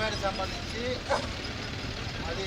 Department సంబంధించి అది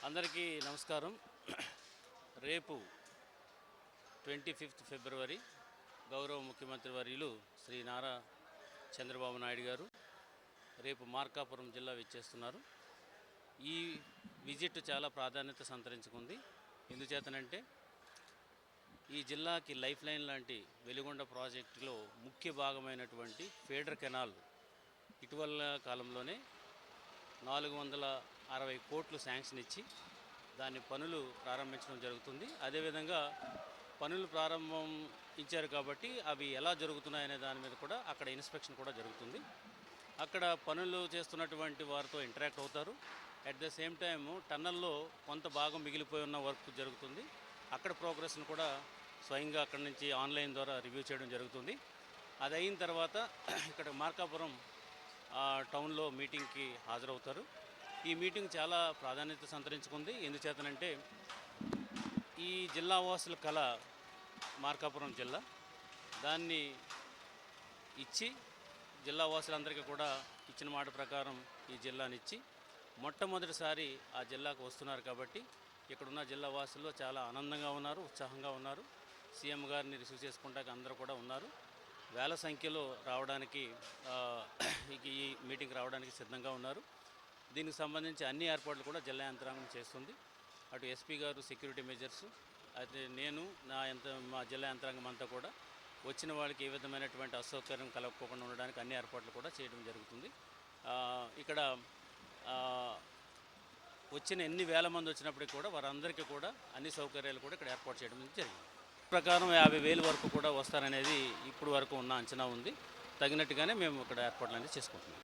అందరికీ నమస్కారం. రేపు 25 ఫిబ్రవరి గౌరవ ముఖ్యమంత్రి వర్యులు శ్రీ నారా చంద్రబాబు నాయుడు గారు రేపు మార్కాపురం జిల్లా విచ్చేస్తున్నారు. ఈ విజిట్ చాలా ప్రాధాన్యత సంతరించుకుంది. ఎందుచేతనంటే ఈ జిల్లాకి లైఫ్ లైన్ లాంటి వెలిగొండ ప్రాజెక్టులో ముఖ్య భాగమైనటువంటి ఫీడర్ కెనాల్ ఇటీవల కాలంలోనే 460 కోట్లు శాంక్షన్ ఇచ్చి దాని పనులు ప్రారంభించడం జరుగుతుంది. అదేవిధంగా పనులు ప్రారంభం ఇచ్చారు కాబట్టి అవి ఎలా జరుగుతున్నాయనే దాని మీద కూడా అక్కడ ఇన్స్పెక్షన్ కూడా జరుగుతుంది. అక్కడ పనులు చేస్తున్నటువంటి వారితో ఇంటరాక్ట్ అవుతారు. అట్ ద సేమ్ టైము టన్నల్లో కొంత భాగం మిగిలిపోయి ఉన్న వర్క్ జరుగుతుంది. అక్కడ ప్రోగ్రెస్ను కూడా స్వయంగా అక్కడి నుంచి ఆన్లైన్ ద్వారా రివ్యూ చేయడం జరుగుతుంది. అది అయిన తర్వాత ఇక్కడ మార్కాపురం టౌన్లో మీటింగ్కి హాజరవుతారు. ఈ మీటింగ్ చాలా ప్రాధాన్యత సంతరించుకుంది. ఎందుచేతనంటే ఈ జిల్లా వాసుల కళ మార్కాపురం జిల్లా, దాన్ని ఇచ్చి జిల్లా వాసులందరికీ కూడా ఇచ్చిన మాట ప్రకారం ఈ జిల్లానిచ్చి మొట్టమొదటిసారి ఆ జిల్లాకు వస్తున్నారు. కాబట్టి ఇక్కడున్న జిల్లా వాసుల్లో చాలా ఆనందంగా ఉన్నారు, ఉత్సాహంగా ఉన్నారు. సీఎం గారిని రిసీవ్ చేసుకుంటాక అందరూ కూడా ఉన్నారు. వేల సంఖ్యలో రావడానికి ఈ మీటింగ్ రావడానికి సిద్ధంగా ఉన్నారు. దీనికి సంబంధించి అన్ని ఏర్పాట్లు కూడా జిల్లా యంత్రాంగం చేస్తుంది. అటు ఎస్పీ గారు సెక్యూరిటీ మెజర్స్, అయితే నేను మా జిల్లా యంత్రాంగం అంతా కూడా వచ్చిన వాళ్ళకి ఏ విధమైనటువంటి అసౌకర్యం కలగకుండా ఉండడానికి అన్ని ఏర్పాట్లు కూడా చేయడం జరుగుతుంది. ఇక్కడ వచ్చిన ఎన్ని వేల మంది వచ్చినప్పటికీ కూడా వారందరికీ కూడా అన్ని సౌకర్యాలు కూడా ఇక్కడ ఏర్పాటు చేయడం జరిగింది. ప్రకారం 50,000 వరకు కూడా వస్తారనేది ఇప్పుడు వరకు ఉన్న అంచనా ఉంది. తగినట్టుగానే మేము ఇక్కడ ఏర్పాట్లు అనేది చేసుకుంటున్నాం.